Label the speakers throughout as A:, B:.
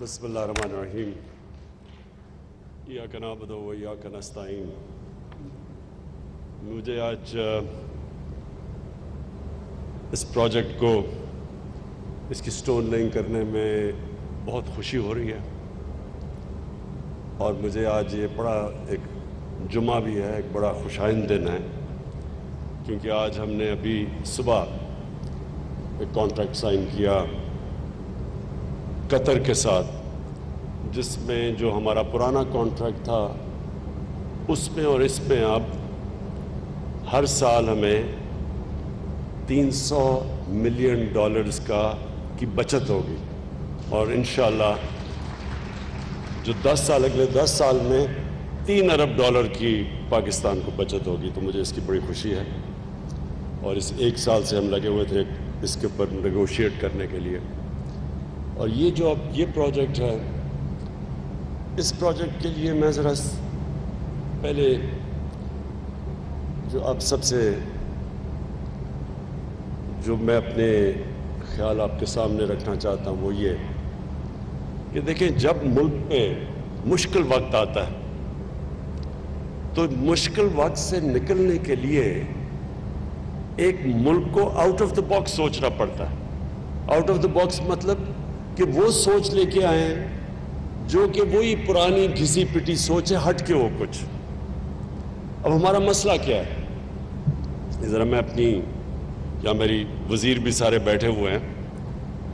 A: بسم اللہ الرحمن الرحیم ایاک نعبد و ایاک نستعین. مجھے آج اس پروجیکٹ کو اس کی سٹون لیئنگ کرنے میں بہت خوشی ہو رہی ہے، اور مجھے آج یہ بڑا ایک جمعہ بھی ہے، ایک بڑا خوشائند دن ہے، کیونکہ آج ہم نے ابھی صبح ایک کانٹریکٹ سائن کیا قطر کے ساتھ، جس میں جو ہمارا پرانا کانٹریکٹ تھا اس میں اور اس میں اب ہر سال ہمیں $300 ملین کی بچت ہوگی، اور انشاءاللہ جو 10 سال اگلے 10 سال میں $3 ارب کی پاکستان کو بچت ہوگی. تو مجھے اس کی بڑی خوشی ہے، اور اس 1 سال سے ہم لگے ہوئے تھے اس کے اوپر نیگوشیٹ کرنے کے لیے. اور یہ جو اب یہ پروجیکٹ ہے، اس پروجیکٹ کے لیے میں ذرا پہلے جو اب سب سے جو میں اپنے خیال آپ کے سامنے رکھنا چاہتا ہوں وہ یہ کہ دیکھیں، جب ملک پہ مشکل وقت آتا ہے تو مشکل وقت سے نکلنے کے لیے ایک ملک کو آؤٹ آف دا باکس سوچنا پڑتا ہے. آؤٹ آف دا باکس مطلب کہ وہ سوچ لے کے آئیں جو کہ وہی پرانی گھسی پٹی سوچ ہے، ہٹ کے وہ کچھ. اب ہمارا مسئلہ کیا ہے؟ ذرا میں اپنی، یا میری وزیر بھی سارے بیٹھے ہوئے ہیں،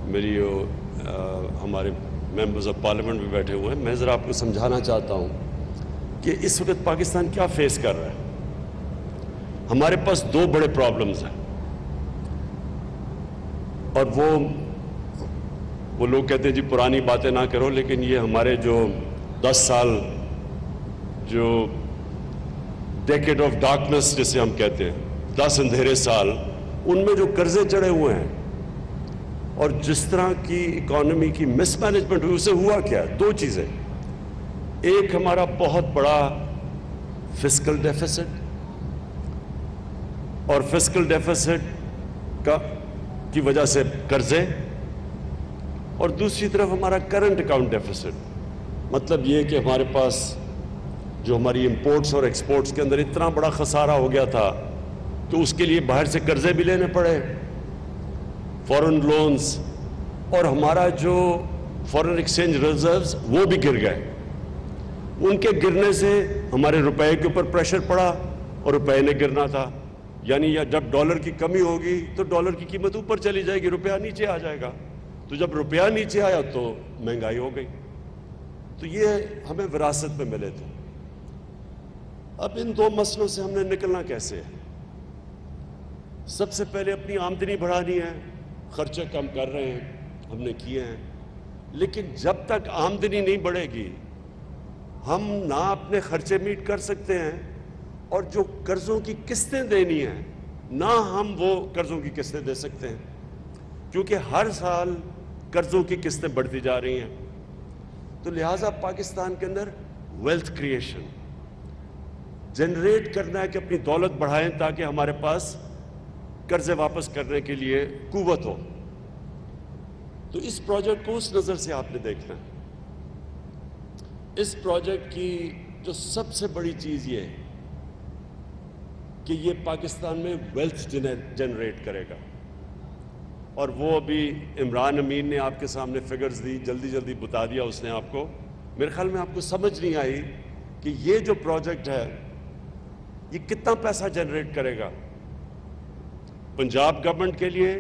A: میری ہمارے ممبرز آف پارلیمنٹ بھی بیٹھے ہوئے ہیں، میں ذرا آپ کو سمجھانا چاہتا ہوں کہ اس وقت پاکستان کیا فیس کر رہا ہے. ہمارے پاس 2 بڑے پرابلمز ہیں، اور وہ لوگ کہتے ہیں جی پرانی باتیں نہ کرو، لیکن یہ ہمارے جو 10 سال جو ڈیکیڈ آف ڈارکنس جسے ہم کہتے ہیں، 10 اندھیرے سال، ان میں جو قرضے چڑھے ہوئے ہیں اور جس طرح کی اکانومی کی مس مینجمنٹ ہوئی، اسے ہوا کیا؟ 2 چیزیں. ایک ہمارا بہت بڑا فسکل ڈیفیسٹ، اور فسکل ڈیفیسٹ کی وجہ سے قرضے، اور دوسری طرف ہمارا کرنٹ اکاؤنٹ ڈیفیسٹ. مطلب یہ کہ ہمارے پاس جو ہماری امپورٹس اور ایکسپورٹس کے اندر اتنا بڑا خسارہ ہو گیا تھا کہ اس کے لیے باہر سے قرضے بھی لینے پڑے، فورن لونز، اور ہمارا جو فورن ایکسچینج ریزروز وہ بھی گر گئے. ان کے گرنے سے ہمارے روپے کے اوپر پریشر پڑا، اور روپے نے گرنا تھا. یعنی جب ڈالر کی کمی ہوگی تو ڈالر کی قیمت اوپر چلی جائے گی، روپیہ نیچے آ جائے گا. تو جب روپیہ نیچے آیا تو مہنگائی ہو گئی. تو یہ ہمیں وراثت میں ملے تھے. اب ان 2 مسئلوں سے ہم نے نکلنا کیسے ہے؟ سب سے پہلے اپنی آمدنی بڑھانی ہے. خرچے کم کر رہے ہیں، ہم نے کیے ہیں، لیکن جب تک آمدنی نہیں بڑھے گی ہم نہ اپنے خرچے میٹ کر سکتے ہیں، اور جو قرضوں کی قسطیں دینی ہیں نہ ہم وہ قرضوں کی قسطیں دے سکتے ہیں، کیونکہ ہر سال قرضوں کی قسطیں بڑھتی جا رہی ہیں. تو لہٰذا پاکستان کے اندر ویلتھ کریشن جنریٹ کرنا ہے کہ اپنی دولت بڑھائیں تاکہ ہمارے پاس قرضے واپس کرنے کے لیے قوت ہو. تو اس پروجیکٹ کو اس نظر سے آپ نے دیکھنا ہے. اس پروجیکٹ کی جو سب سے بڑی چیز یہ ہے کہ یہ پاکستان میں ویلتھ جنریٹ کرے گا، اور وہ ابھی عمران امین نے آپ کے سامنے فگرز دی، جلدی بتا دیا اس نے آپ کو. میرے خیال میں آپ کو سمجھ نہیں آئی کہ یہ جو پروجیکٹ ہے یہ کتنا پیسہ جنریٹ کرے گا پنجاب گورنمنٹ کے لیے،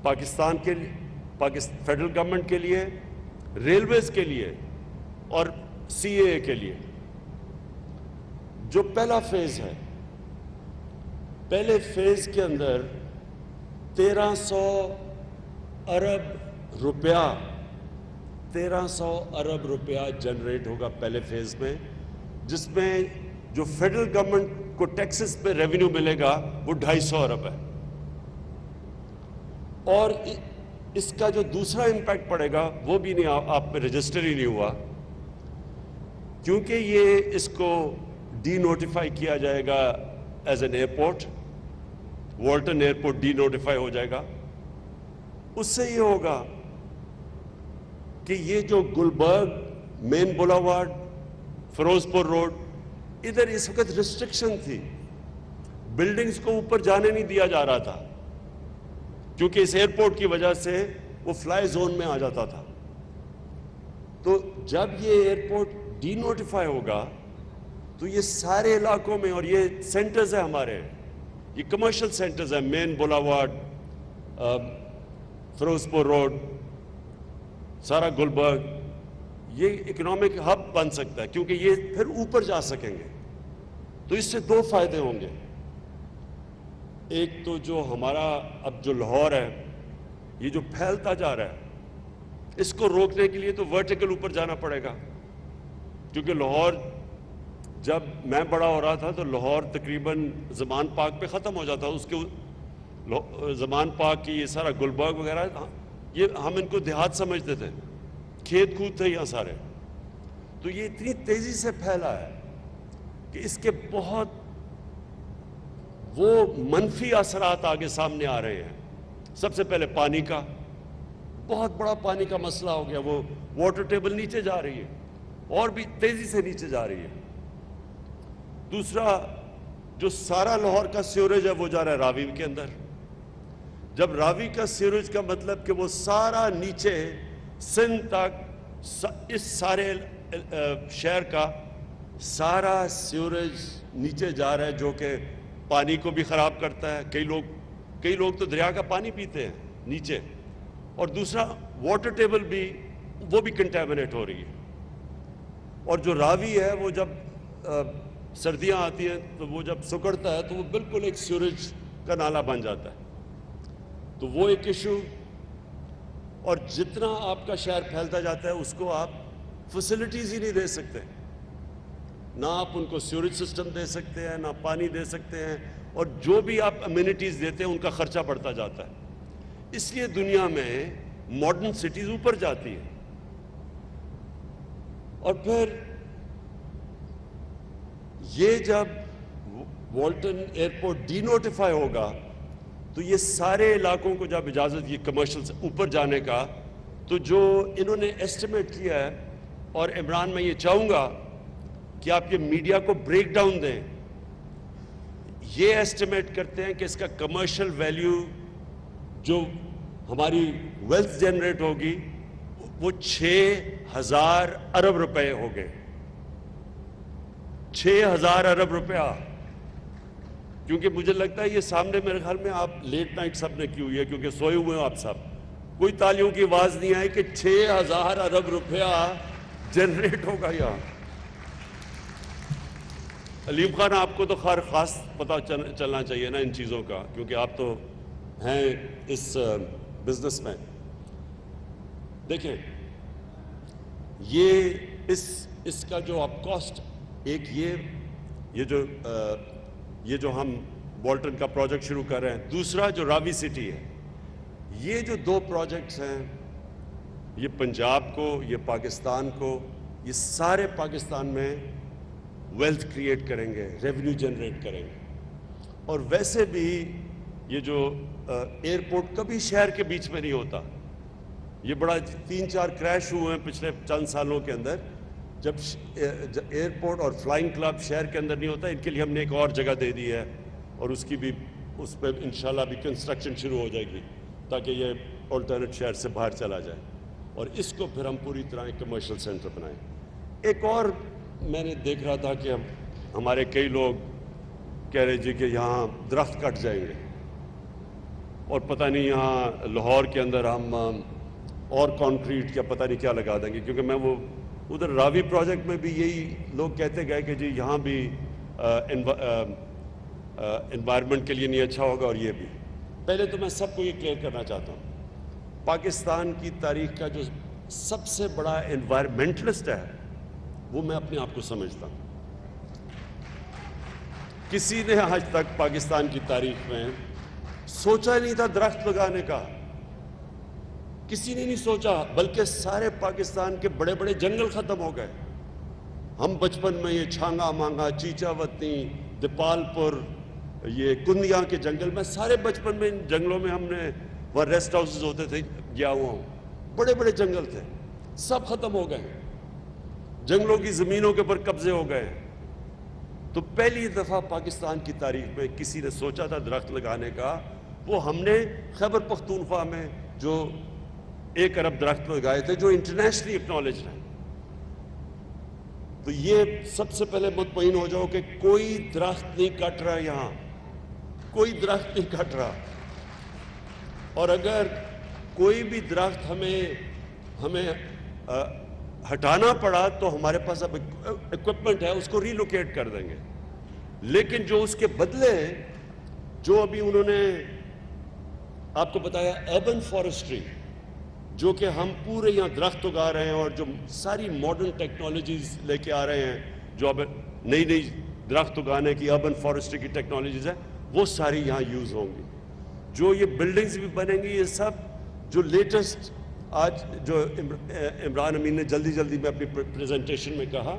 A: پاکستان کے لیے، فیڈرل گورنمنٹ کے لیے، ریلویز کے لیے، اور CAA کے لیے. جو پہلا فیز ہے، پہلے فیز کے اندر 1300 ارب روپیہ جنریٹ ہوگا پہلے فیز میں، جس میں جو فیڈرل گورنمنٹ کو ٹیکسز پہ ریونیو ملے گا وہ 250 ارب ہے. اور اس کا جو دوسرا امپیکٹ پڑے گا وہ بھی نہیں، آپ پہ رجسٹر ہی نہیں ہوا، کیونکہ یہ اس کو ڈی نوٹیفائی کیا جائے گا as an airport. Walton airport denotify ہو جائے گا. اس سے یہ ہوگا کہ یہ جو گلبرگ مین بولاوارڈ فیروز پور روڈ ادھر اس وقت ریسٹرکشن تھی, بلڈنگز کو اوپر جانے نہیں دیا جا رہا تھا کیونکہ اس ایئرپورٹ کی وجہ سے وہ فلائی زون میں آ جاتا تھا. تو جب یہ ایئرپورٹ ڈی نوٹیفائی ہوگا تو یہ سارے علاقوں میں, اور یہ سینٹرز ہیں ہمارے, یہ کمرشل سینٹرز ہیں, مین بولاوارڈ, فیروز پور روڈ, سارا گلبرگ, یہ اکنامک ہب بن سکتا ہے کیونکہ یہ پھر اوپر جا سکیں گے. تو اس سے دو فائدے ہوں گے. ایک تو جو ہمارا اب جو لاہور ہے یہ جو پھیلتا جا رہا ہے اس کو روکنے کے لیے تو ورٹیکل اوپر جانا پڑے گا, کیونکہ لاہور جب میں بڑا ہو رہا تھا تو لاہور تقریباً زمان پارک پہ ختم ہو جاتا, اس کے زمان پارک کی یہ سارا گلبرگ وغیرہ یہ ہم ان کو دیہات سمجھتے تھے, کھیت کود تھے یہاں سارے. تو یہ اتنی تیزی سے پھیلا ہے کہ اس کے بہت وہ منفی اثرات آگے سامنے آ رہے ہیں. سب سے پہلے پانی کا, بہت بڑا پانی کا مسئلہ ہو گیا, وہ واٹر ٹیبل نیچے جا رہی ہے اور بھی تیزی سے نیچے جا رہی ہے. دوسرا جو سارا لاہور کا سیوریج ہے وہ جا رہا ہے راوی کے اندر. جب راوی کا سیوریج کا مطلب کہ وہ سارا نیچے سندھ تک اس سارے شہر کا سارا سیوریج نیچے جا رہا ہے جو کہ پانی کو بھی خراب کرتا ہے. کئی لوگ تو دریا کا پانی پیتے ہیں نیچے, اور دوسرا واٹر ٹیبل بھی وہ بھی کنٹامنیٹ ہو رہی ہے. اور جو راوی ہے وہ جب سردیاں آتی ہیں تو وہ جب سکڑتا ہے تو وہ بالکل ایک سیوریج کا نالا بن جاتا ہے. تو وہ ایک ایشو. اور جتنا آپ کا شہر پھیلتا جاتا ہے اس کو آپ فیسلٹیز ہی نہیں دے سکتے, نہ آپ ان کو سیوریج سسٹم دے سکتے ہیں, نہ پانی دے سکتے ہیں, اور جو بھی آپ امینٹیز دیتے ہیں ان کا خرچہ بڑھتا جاتا ہے. اس لیے دنیا میں ماڈرن سٹیز اوپر جاتی ہیں. اور پھر یہ جب والٹن ایئرپورٹ ڈی نوٹیفائی ہوگا تو یہ سارے علاقوں کو جب اجازت یہ کمرشل سے اوپر جانے کا, تو جو انہوں نے ایسٹیمیٹ کیا ہے, اور عمران میں یہ چاہوں گا کہ آپ یہ میڈیا کو بریک ڈاؤن دیں, یہ ایسٹیمیٹ کرتے ہیں کہ اس کا کمرشل ویلیو جو ہماری ویلتھ جنریٹ ہوگی وہ 6,000 ارب روپے ہو گئے. 6,000 ارب روپیہ. کیونکہ مجھے لگتا ہے یہ سامنے میرے خیال میں آپ لیٹ نائٹ سب نے کی ہوئی ہے کیونکہ سوئے ہوئے ہو آپ سب, کوئی تالیوں کی آواز نہیں آئی کہ 6,000 ارب روپیہ جنریٹ ہوگا یہاں. علیم خان آپ کو تو خاص پتہ چلنا چاہیے نا ان چیزوں کا, کیونکہ آپ تو ہیں اس بزنس میں. دیکھیں یہ اس کا جو آپ کاسٹ, ایک یہ جو ہم والٹن کا پروجیکٹ شروع کر رہے ہیں, دوسرا جو راوی سٹی ہے, یہ جو دو پروجیکٹس ہیں یہ پنجاب کو, یہ پاکستان کو, یہ سارے پاکستان میں ویلتھ کریٹ کریں گے, ریونیو جنریٹ کریں گے. اور ویسے بھی یہ جو ایئرپورٹ کبھی شہر کے بیچ میں نہیں ہوتا, یہ بڑا 3-4 کریش ہوئے ہیں پچھلے چند سالوں کے اندر جب ایئرپورٹ اور فلائنگ کلب شہر کے اندر نہیں ہوتا. ان کے لیے ہم نے ایک اور جگہ دے دی ہے اور اس پہ انشاءاللہ بھی کنسٹرکشن شروع ہو جائے گی تاکہ یہ آلٹرنیٹ شہر سے باہر چلا جائے, اور اس کو پھر ہم پوری طرح ایک کمرشل سینٹر بنائیں. ایک اور میں نے دیکھ رہا تھا کہ ہمارے کئی لوگ کہہ رہے جی کہ یہاں درخت کٹ جائیں گے اور پتہ نہیں یہاں لاہور کے اندر ہم اور کانکریٹ کیا پتہ نہیں کیا لگا دیں گے, کیونکہ میں وہ ادھر راوی پروجیکٹ میں بھی یہی لوگ کہتے گئے کہ جی یہاں بھی انوائرمنٹ کے لیے نہیں اچھا ہوگا. اور یہ بھی پہلے تو میں سب کو یہ کلیئر کرنا چاہتا ہوں, پاکستان کی تاریخ کا جو سب سے بڑا انوائرمنٹلسٹ ہے وہ میں اپنے آپ کو سمجھتا ہوں. کسی نے آج تک پاکستان کی تاریخ میں سوچا نہیں تھا درخت لگانے کا, کسی نے نہیں سوچا, بلکہ سارے پاکستان کے بڑے بڑے جنگل ختم ہو گئے. ہم بچپن میں یہ چھانگا مانگا, چیچا وطنی, دیپال پور, یہ کندیاں کے جنگل میں, سارے بچپن میں ان جنگلوں میں ہم نے وہاں ریسٹ ہاؤسز ہوتے تھے گیا ہوا ہوں, بڑے بڑے جنگل تھے. سب ختم ہو گئے ہیں، جنگلوں کی زمینوں کے اوپر قبضے ہو گئے ہیں۔ تو پہلی دفعہ پاکستان کی تاریخ میں کسی نے سوچا تھا درخت لگانے کا، وہ ہم نے خیبر پختونخوا میں جو 1 ارب درخت لگائے تھے، جو انٹرنیشنلی اکنالجڈ ہیں۔ تو یہ سب سے پہلے مطمئن ہو جاؤ کہ کوئی درخت نہیں کٹ رہا، یہاں کوئی درخت نہیں کٹ رہا۔ اور اگر کوئی بھی درخت ہمیں ہٹانا پڑا تو ہمارے پاس اب اکوپمنٹ ہے، اس کو ریلوکیٹ کر دیں گے۔ لیکن جو اس کے بدلے جو ابھی انہوں نے آپ کو بتایا اربن فارسٹری، جو کہ ہم پورے یہاں درخت اگا رہے ہیں اور جو ساری ماڈرن ٹیکنالوجیز لے کے آ رہے ہیں، جو اب نئی درخت اگانے کی اربن فارسٹری کی ٹیکنالوجیز ہیں، وہ ساری یہاں یوز ہوں گی۔ جو یہ بلڈنگز بھی بنیں گی، یہ سب جو لیٹسٹ آج جو عمران امین نے جلدی میں اپنی پریزنٹیشن میں کہا،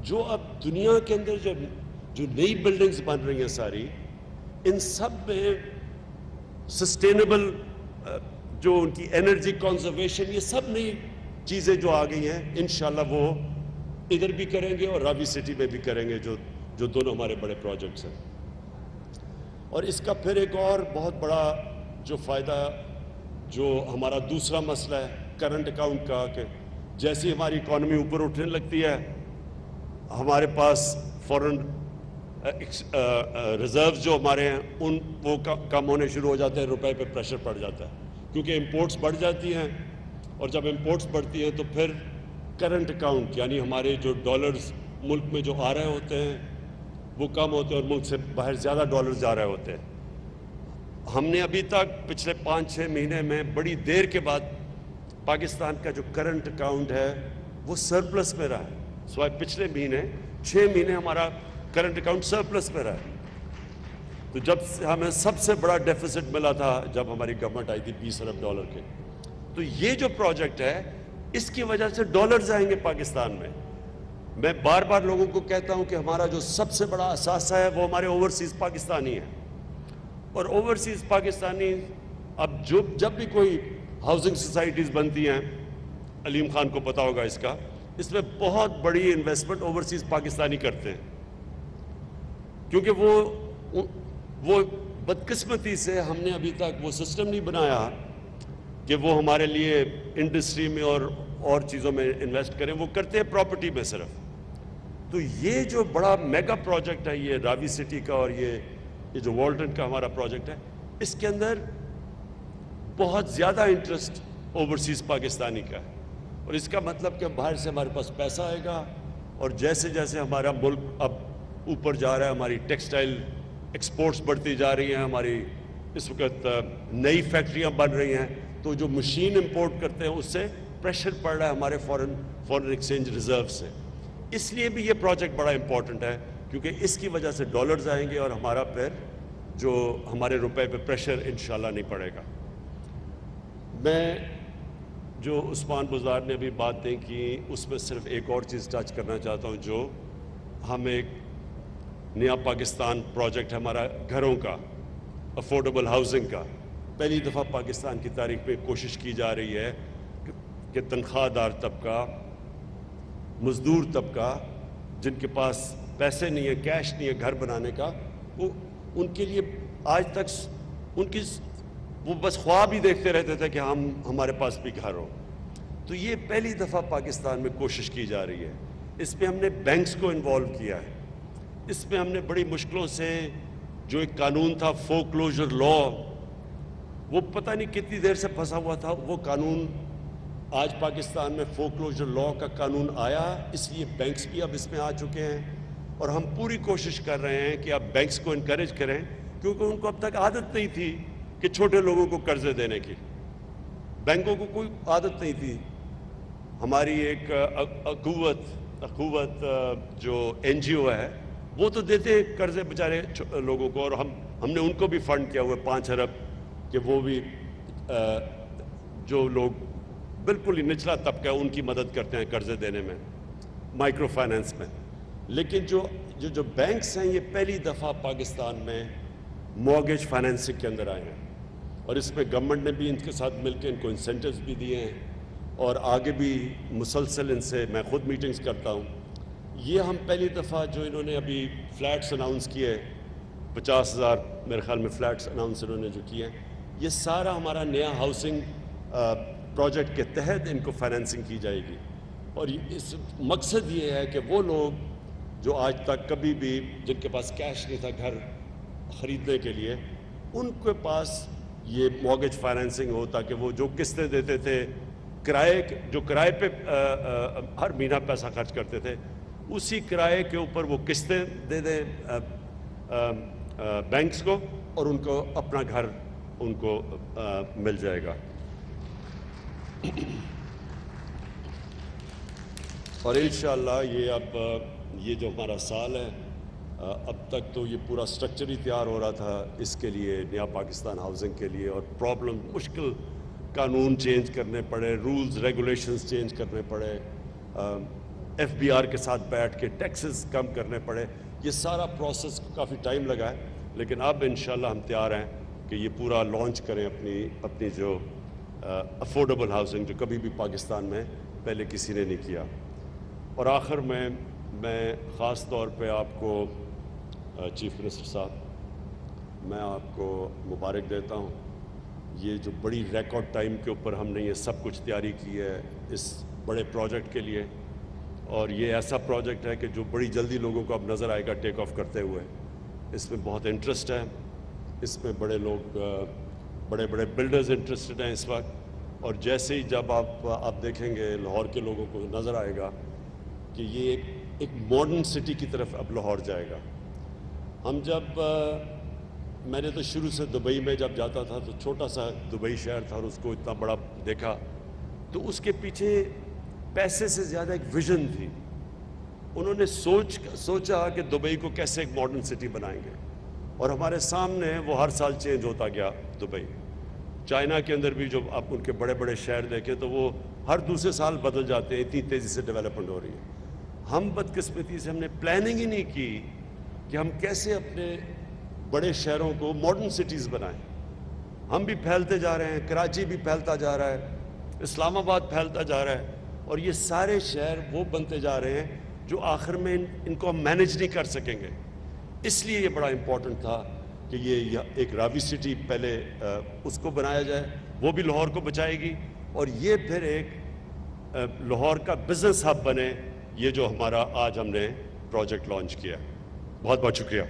A: جو اب دنیا کے اندر جو نئی بلڈنگز بن رہی ہیں ساری، ان سب میں سسٹینیبل جو ان کی انرجی کنزرویشن، یہ سب نئی چیزیں جو آ گئی ہیں، انشاءاللہ وہ ادھر بھی کریں گے اور راوی سٹی میں بھی کریں گے، جو دونوں ہمارے بڑے پروجیکٹس ہیں۔ اور اس کا پھر ایک اور بہت بڑا جو فائدہ، جو ہمارا دوسرا مسئلہ ہے کرنٹ اکاؤنٹ کا، کہ جیسی ہماری اکانومی اوپر اٹھنے لگتی ہے، ہمارے پاس فورن ریزروز جو ہمارے ہیں وہ کم ہونے شروع ہو جاتے ہیں، روپے پہ پریشر پڑ جاتا ہے، کیونکہ امپورٹس بڑھ جاتی ہیں، اور جب امپورٹس بڑھتی ہیں تو پھر کرنٹ اکاؤنٹ یعنی ہمارے جو ڈالرز ملک میں جو آ رہے ہوتے ہیں وہ کم ہوتے ہیں، اور ملک سے باہر زیادہ ڈالرز جا رہے ہوتے ہیں۔ ہم نے ابھی تک پچھلے 5-6 مہینے میں بڑی دیر کے بعد پاکستان کا جو کرنٹ اکاؤنٹ ہے وہ سرپلس میں رہا ہے، سوائے پچھلے مہینے 6 مہینے ہمارا کرنٹ اکاؤنٹ سرپلس میں رہا ہے۔ تو جب ہمیں سب سے بڑا ڈیفیسٹ ملا تھا جب ہماری گورنمنٹ آئی تھی $20 ارب کے، تو یہ جو پروجیکٹ ہے اس کی وجہ سے ڈالرز آئیں گے پاکستان میں۔ میں بار بار لوگوں کو کہتا ہوں کہ ہمارا جو سب سے بڑا اثاثہ ہے وہ ہمارے اوورسیز پاکستانی ہیں، اور اوورسیز پاکستانی اب جب بھی کوئی ہاؤسنگ سوسائٹیز بنتی ہیں، علیم خان کو پتا ہوگا اس میں بہت بڑی انویسٹمنٹ اوورسیز پاکستانی کرتے ہیں، کیونکہ وہ بدقسمتی سے ہم نے ابھی تک وہ سسٹم نہیں بنایا کہ وہ ہمارے لیے انڈسٹری میں اور چیزوں میں انویسٹ کریں، وہ کرتے ہیں پراپرٹی میں صرف۔ تو یہ جو بڑا میگا پروجیکٹ ہے یہ راوی سٹی کا، اور یہ جو والٹن کا ہمارا پروجیکٹ ہے، اس کے اندر بہت زیادہ انٹرسٹ اوورسیز پاکستانی کا ہے، اور اس کا مطلب کہ باہر سے ہمارے پاس پیسہ آئے گا، اور جیسے جیسے ہمارا ملک اب اوپر جا رہا ہے، ہماری ٹیکسٹائل ایکسپورٹس بڑھتی جا رہی ہیں، ہماری اس وقت نئی فیکٹریاں بن رہی ہیں، تو جو مشین امپورٹ کرتے ہیں اس سے پریشر پڑ رہا ہے ہمارے فورن ایکسچینج ریزرو سے۔ اس لیے بھی یہ پروجیکٹ بڑا امپورٹنٹ ہے، کیونکہ اس کی وجہ سے ڈالرز آئیں گے اور ہمارا پھر جو ہمارے روپے پہ پریشر انشاءاللہ نہیں پڑے گا۔ میں جو عثمان بزدار نے ابھی باتیں کی اس میں صرف ایک اور چیز ٹچ کرنا چاہتا ہوں، جو ہم ایک نیا پاکستان پروجیکٹ ہے ہمارا گھروں کا، افورڈیبل ہاؤسنگ کا۔ پہلی دفعہ پاکستان کی تاریخ میں کوشش کی جا رہی ہے کہ تنخواہ دار طبقہ، مزدور طبقہ، جن کے پاس پیسے نہیں ہے، کیش نہیں ہے گھر بنانے کا، وہ ان کے لیے آج تک وہ بس خواب ہی دیکھتے رہتے تھے کہ ہمارے پاس بھی گھر ہو۔ تو یہ پہلی دفعہ پاکستان میں کوشش کی جا رہی ہے۔ اس میں ہم نے بینکس کو انوالو کیا ہے، اس میں ہم نے بڑی مشکلوں سے جو ایک قانون تھا فورکلوزر لا، وہ پتہ نہیں کتنی دیر سے پھنسا ہوا تھا، وہ قانون آج پاکستان میں فورکلوزر لا کا قانون آیا، اس لیے بینکس بھی اب اس میں آ چکے ہیں، اور ہم پوری کوشش کر رہے ہیں کہ اب بینکس کو انکریج کریں، کیونکہ ان کو اب تک عادت نہیں تھی کہ چھوٹے لوگوں کو قرضے دینے کی، بینکوں کو کوئی عادت نہیں تھی۔ ہماری ایک اخوت جو NGO ہے وہ تو دیتے قرضے بیچارے لوگوں کو، اور ہم نے ان کو بھی فنڈ کیا ہوا 5 ارب کہ وہ بھی جو لوگ بالکل ہی نچلا طبقہ ہے ان کی مدد کرتے ہیں قرضے دینے میں، مائکرو فائنانس میں۔ لیکن جو بینکس ہیں یہ پہلی دفعہ پاکستان میں مورگیج فائنینسنگ کے اندر آئے ہیں، اور اس میں گورنمنٹ نے بھی ان کے ساتھ مل کے ان کو انسینٹیوز بھی دیے ہیں، اور آگے بھی مسلسل ان سے میں خود میٹنگز کرتا ہوں. یہ ہم پہلی دفعہ جو انہوں نے ابھی فلیٹس اناؤنس کیے 50,000 میرے خیال میں فلیٹس اناؤنس انہوں نے جو کیے ہیں, یہ سارا ہمارا نیا ہاؤسنگ پروجیکٹ کے تحت ان کو فائنینسنگ کی جائے گی. اور اس مقصد یہ ہے کہ وہ لوگ جو آج تک کبھی بھی جن کے پاس کیش نہیں تھا گھر خریدنے کے لیے, ان کے پاس یہ مورگیج فائنینسنگ ہو تاکہ وہ جو قسطیں دیتے تھے جو کرائے پہ ہر مہینہ پیسہ خرچ کرتے تھے, اسی کرائے کے اوپر وہ قسطیں دے دیں بینکس کو, اور ان کو اپنا گھر ان کو مل جائے گا. اور انشاءاللہ یہ جو ہمارا سال ہے, اب تک تو یہ پورا سٹرکچر ہی تیار ہو رہا تھا اس کے لیے, نیا پاکستان ہاؤسنگ کے لیے, اور پرابلم مشکل قانون چینج کرنے پڑے, رولز ریگولیشنز چینج کرنے پڑے, ایف بی آر کے ساتھ بیٹھ کے ٹیکسز کم کرنے پڑے. یہ سارا پروسیس کافی ٹائم لگا ہے, لیکن اب انشاءاللہ ہم تیار ہیں کہ یہ پورا لانچ کریں اپنی جو افورڈیبل ہاؤسنگ جو کبھی بھی پاکستان میں پہلے کسی نے نہیں کیا. اور آخر میں خاص طور پہ آپ کو چیف منسٹر صاحب میں آپ کو مبارک دیتا ہوں. یہ جو بڑی ریکارڈ ٹائم کے اوپر ہم نے یہ سب کچھ تیاری کی ہے اس بڑے پروجیکٹ کے لیے, اور یہ ایسا پروجیکٹ ہے کہ جو بڑی جلدی لوگوں کو اب نظر آئے گا ٹیک آف کرتے ہوئے. اس میں بہت انٹرسٹ ہے, اس میں بڑے لوگ بڑے بلڈرز انٹرسٹڈ ہیں اس وقت, اور جیسے ہی جب آپ دیکھیں گے لاہور کے لوگوں کو نظر آئے گا کہ یہ ایک ماڈرن سٹی کی طرف اب لاہور جائے گا. میں نے تو شروع سے دبئی میں جب جاتا تھا تو چھوٹا سا دبئی شہر تھا, اور اس کو اتنا بڑا دیکھا تو اس کے پیچھے پیسے سے زیادہ ایک ویژن تھی. انہوں نے سوچا کہ دبئی کو کیسے ایک ماڈرن سٹی بنائیں گے, اور ہمارے سامنے وہ ہر سال چینج ہوتا گیا دبئی. چائنا کے اندر بھی جو آپ ان کے بڑے شہر دیکھیں تو وہ ہر دوسرے سال بدل جاتے ہیں, اتنی تیزی سے ڈیولپمنٹ ہو رہی ہے. ہم بدقسمتی سے ہم نے پلاننگ ہی نہیں کی کہ ہم کیسے اپنے بڑے شہروں کو ماڈرن سٹیز بنائیں. ہم بھی پھیلتے جا رہے ہیں, کراچی بھی پھیلتا جا رہا ہے, اسلام آباد پھیلتا جا رہا ہے, اور یہ سارے شہر وہ بنتے جا رہے ہیں جو آخر میں ان کو ہم مینیج نہیں کر سکیں گے. اس لیے یہ بڑا امپورٹنٹ تھا کہ یہ ایک راوی سٹی پہلے اس کو بنایا جائے, وہ بھی لاہور کو بچائے گی, اور یہ پھر ایک لاہور کا بزنس ہب بنے, یہ جو ہمارا آج ہم نے پروجیکٹ لانچ کیا. بہت بہت شکریہ.